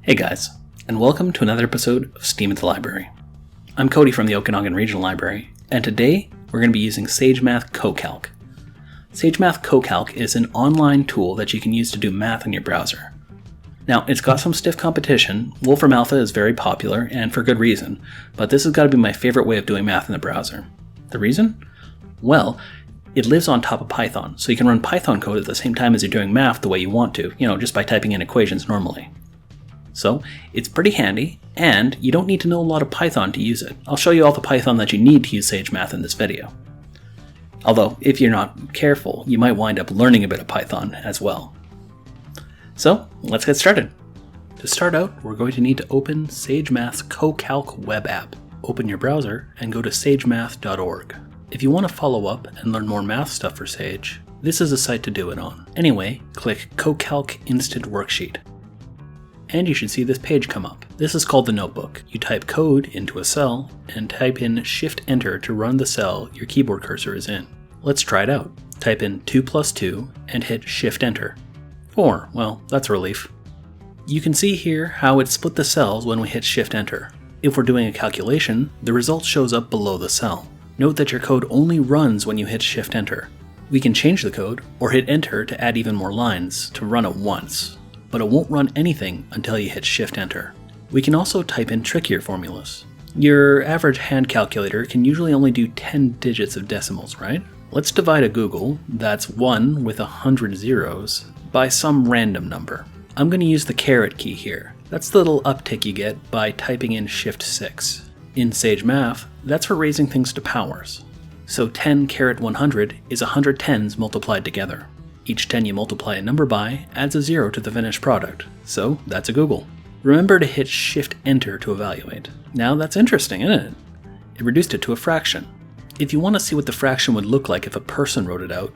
Hey guys, and welcome to another episode of STEAM at the Library. I'm Cody from the Okanagan Regional Library, and today we're going to be using SageMath CoCalc. SageMath CoCalc is an online tool that you can use to do math in your browser. Now, it's got some stiff competition. Wolfram Alpha is very popular, and for good reason, but this has got to be my favorite way of doing math in the browser. The reason? Well, it lives on top of Python, so you can run Python code at the same time as you're doing math the way you want to, just by typing in equations normally. So, it's pretty handy, and you don't need to know a lot of Python to use it. I'll show you all the Python that you need to use SageMath in this video. Although, if you're not careful, you might wind up learning a bit of Python as well. So, let's get started. To start out, we're going to need to open SageMath's CoCalc web app. Open your browser and go to sagemath.org. If you want to follow up and learn more math stuff for Sage, this is a site to do it on. Anyway, click CoCalc Instant Worksheet. And you should see this page come up. This is called the notebook. You type code into a cell and type in Shift-Enter to run the cell your keyboard cursor is in. Let's try it out. Type in 2 plus 2 and hit Shift-Enter. 4, well, that's a relief. You can see here how it split the cells when we hit Shift-Enter. If we're doing a calculation, the result shows up below the cell. Note that your code only runs when you hit Shift-Enter. We can change the code or hit Enter to add even more lines to run it once, but it won't run anything until you hit Shift-Enter. We can also type in Trickier Formulas. Your average hand calculator can usually only do 10 digits of decimals, right? Let's divide a googol, that's 1 with 100 zeros, by some random number. I'm going to use the caret key here. That's the little uptick you get by typing in Shift-6. In SageMath, that's for raising things to powers. So 10 caret 100 is 100 tens multiplied together. Each 10 you multiply a number by adds a 0 to the finished product, so that's a googol. Remember to hit Shift-Enter to evaluate. Now that's interesting, isn't it? It reduced it to a fraction. If you want to see what the fraction would look like if a person wrote it out,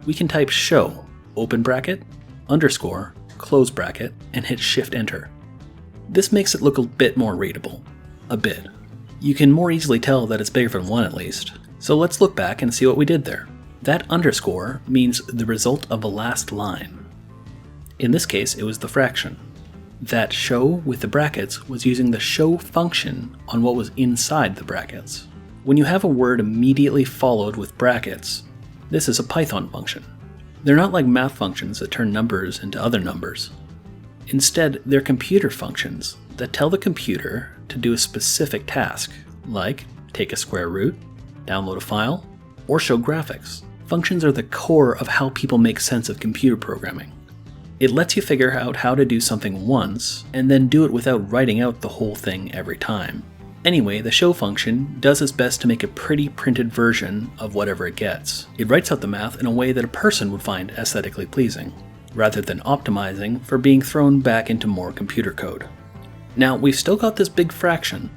we can type show, open bracket, underscore, close bracket, and hit Shift-Enter. This makes it look a bit more readable. A bit. You can more easily tell that it's bigger than 1 at least. So let's look back and see what we did there. That underscore means the result of the last line. In this case, it was the fraction. That show with the brackets was using the show function on what was inside the brackets. When you have a word immediately followed with brackets, this is a Python function. They're not like math functions that turn numbers into other numbers. Instead, they're computer functions that tell the computer to do a specific task, like take a square root, download a file, or show graphics. Functions are the core of how people make sense of computer programming. It lets you figure out how to do something once, and then do it without writing out the whole thing every time. Anyway, the show function does its best to make a pretty printed version of whatever it gets. It writes out the math in a way that a person would find aesthetically pleasing, rather than optimizing for being thrown back into more computer code. Now, we've still got this big fraction.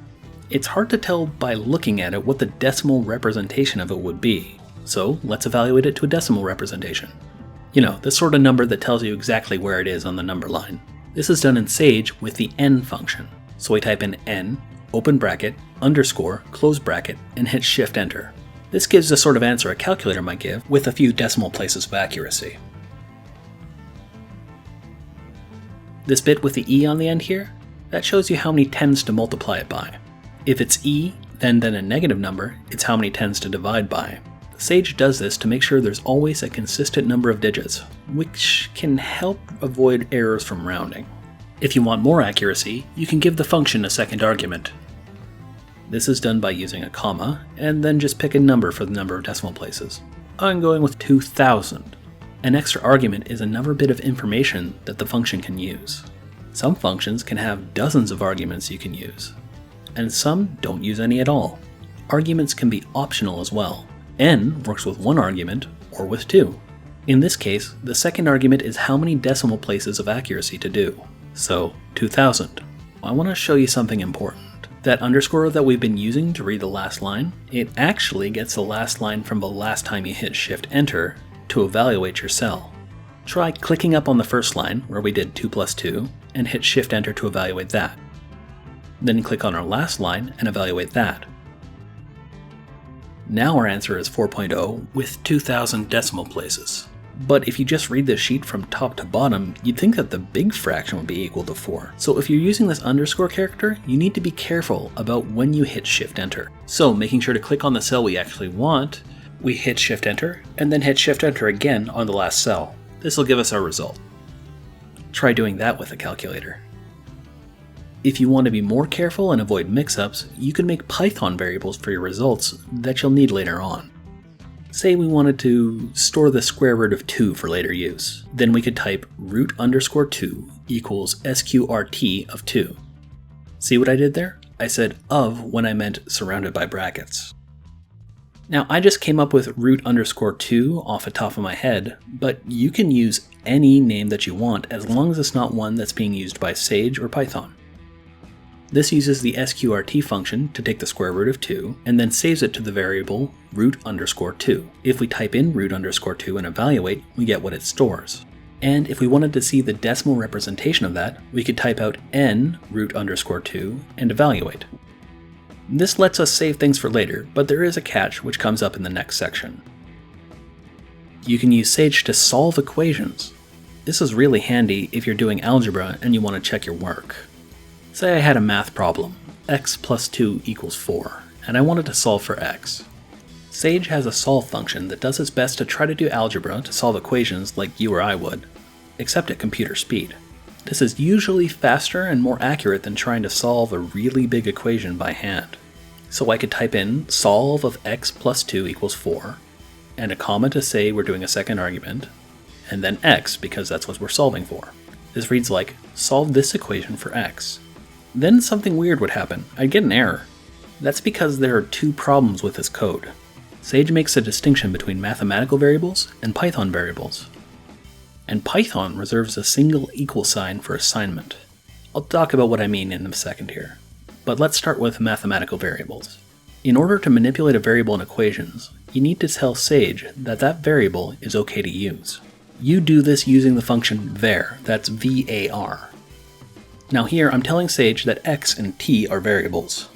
It's hard to tell by looking at it what the decimal representation of it would be. So let's evaluate it to a decimal representation. The sort of number that tells you exactly where it is on the number line. This is done in Sage with the n function. So we type in n, open bracket, underscore, close bracket, and hit Shift-Enter. This gives the sort of answer a calculator might give with a few decimal places of accuracy. This bit with the e on the end here, that shows you how many tens to multiply it by. If it's e, then a negative number, it's how many tens to divide by. Sage does this to make sure there's always a consistent number of digits, which can help avoid errors from rounding. If you want more accuracy, you can give the function a second argument. This is done by using a comma, and then just pick a number for the number of decimal places. I'm going with 2000. An extra argument is another bit of information that the function can use. Some functions can have dozens of arguments you can use, and some don't use any at all. Arguments can be optional as well. N works with 1 argument or with 2. In this case, the second argument is how many decimal places of accuracy to do. So, 2000. I want to show you something important. That underscore that we've been using to read the last line, it actually gets the last line from the last time you hit Shift-Enter to evaluate your cell. Try clicking up on the first line, where we did 2 plus 2, and hit Shift-Enter to evaluate that. Then click on our last line and evaluate that. Now our answer is 4.0 with 2000 decimal places. But if you just read this sheet from top to bottom, you'd think that the big fraction would be equal to 4. So if you're using this underscore character, you need to be careful about when you hit Shift Enter. So making sure to click on the cell we actually want, we hit Shift Enter, and then hit Shift Enter again on the last cell. This will give us our result. Try doing that with a calculator. If you want to be more careful and avoid mix-ups, you can make Python variables for your results that you'll need later on. Say we wanted to store the square root of 2 for later use. Then we could type root underscore 2 equals sqrt of 2. See what I did there? I said of when I meant surrounded by brackets. Now I just came up with root underscore 2 off the top of my head, but you can use any name that you want as long as it's not one that's being used by Sage or Python. This uses the sqrt function to take the square root of 2 and then saves it to the variable root underscore 2. If we type in root underscore 2 and evaluate, we get what it stores. And if we wanted to see the decimal representation of that, we could type out n root underscore 2 and evaluate. This lets us save things for later, but there is a catch which comes up in the next section. You can use Sage to solve equations. This is really handy if you're doing algebra and you want to check your work. Say I had a math problem, x plus 2 equals 4, and I wanted to solve for x. Sage has a solve function that does its best to try to do algebra to solve equations like you or I would, except at computer speed. This is usually faster and more accurate than trying to solve a really big equation by hand. So I could type in solve of x plus 2 equals 4, and a comma to say we're doing a second argument, and then x because that's what we're solving for. This reads like, solve this equation for x. Then something weird would happen. I'd get an error. That's because there are two problems with this code. Sage makes a distinction between mathematical variables and Python variables. And Python reserves a single equal sign for assignment. I'll talk about what I mean in a second here. But let's start with mathematical variables. In order to manipulate a variable in equations, you need to tell Sage that that variable is okay to use. You do this using the function var, that's var. Now here I'm telling Sage that x and t are variables.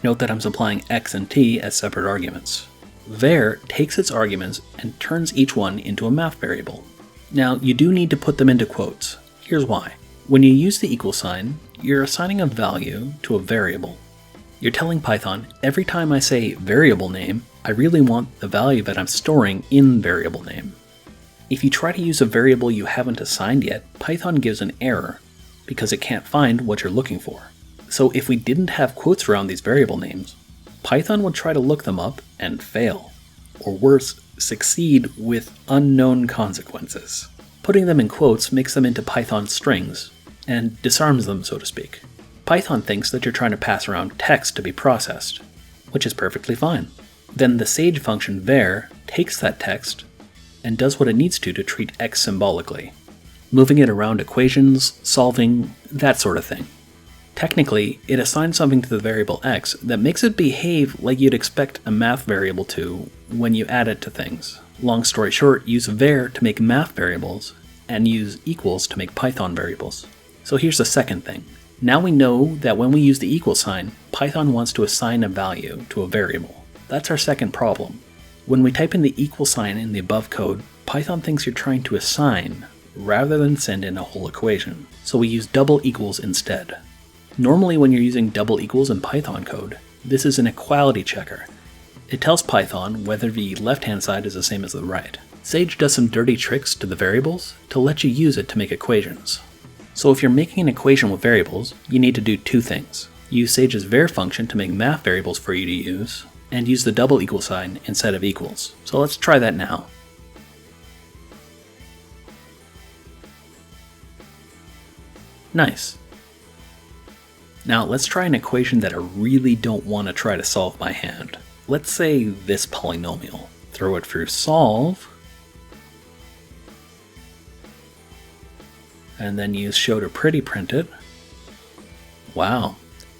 Note that I'm supplying x and t as separate arguments. Var takes its arguments and turns each one into a math variable. Now you do need to put them into quotes. Here's why. When you use the equal sign, you're assigning a value to a variable. You're telling Python, every time I say variable name, I really want the value that I'm storing in variable name. If you try to use a variable you haven't assigned yet, Python gives an error because it can't find what you're looking for. So if we didn't have quotes around these variable names, Python would try to look them up and fail, or worse, succeed with unknown consequences. Putting them in quotes makes them into Python strings, and disarms them, so to speak. Python thinks that you're trying to pass around text to be processed, which is perfectly fine. Then the Sage function var takes that text and does what it needs to treat x symbolically, moving it around equations, solving, that sort of thing. Technically, it assigns something to the variable x that makes it behave like you'd expect a math variable to when you add it to things. Long story short, use var to make math variables, and use equals to make Python variables. So here's the second thing. Now we know that when we use the equal sign, Python wants to assign a value to a variable. That's our second problem. When we type in the equal sign in the above code, Python thinks you're trying to assign rather than send in a whole equation. So we use double equals instead. Normally when you're using double equals in Python code, this is an equality checker. It tells Python whether the left-hand side is the same as the right. Sage does some dirty tricks to the variables to let you use it to make equations. So if you're making an equation with variables, you need to do two things. Use Sage's var function to make math variables for you to use, and use the double equal sign instead of equals. So let's try that now. Nice. Now let's try an equation that I really don't want to try to solve by hand. Let's say this polynomial. Throw it through solve, and then use show to pretty print it. Wow.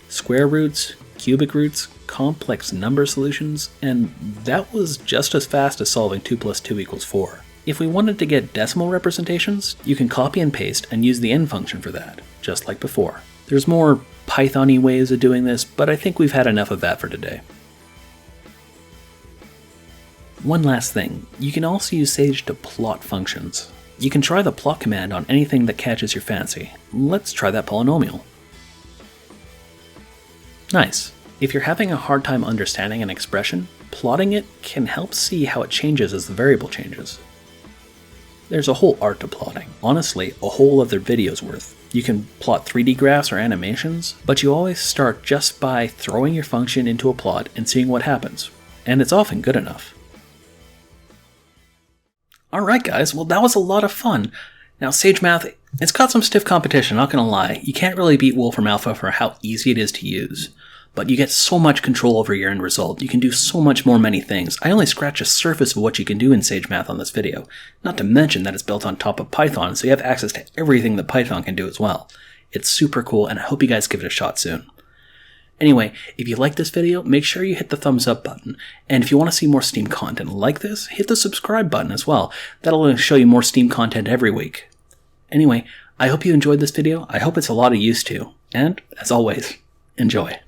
Square roots, cubic roots, complex number solutions, and that was just as fast as solving 2 plus 2 equals 4. If we wanted to get decimal representations, you can copy and paste and use the n function for that, just like before. There's more Python-y ways of doing this, but I think we've had enough of that for today. One last thing, you can also use Sage to plot functions. You can try the plot command on anything that catches your fancy. Let's try that polynomial. Nice. If you're having a hard time understanding an expression, plotting it can help see how it changes as the variable changes. There's a whole art to plotting. Honestly, a whole other video's worth. You can plot 3D graphs or animations, but you always start just by throwing your function into a plot and seeing what happens. And it's often good enough. Alright guys, well that was a lot of fun. Now SageMath, it's got some stiff competition, not gonna lie. You can't really beat Wolfram Alpha for how easy it is to use. But you get so much control over your end result. You can do so much more many things. I only scratched the surface of what you can do in SageMath on this video. Not to mention that it's built on top of Python, so you have access to everything that Python can do as well. It's super cool, and I hope you guys give it a shot soon. Anyway, if you like this video, make sure you hit the thumbs up button. And if you want to see more Steam content like this, hit the subscribe button as well. That'll show you more Steam content every week. Anyway, I hope you enjoyed this video. I hope it's a lot of use to you. And, as always, enjoy.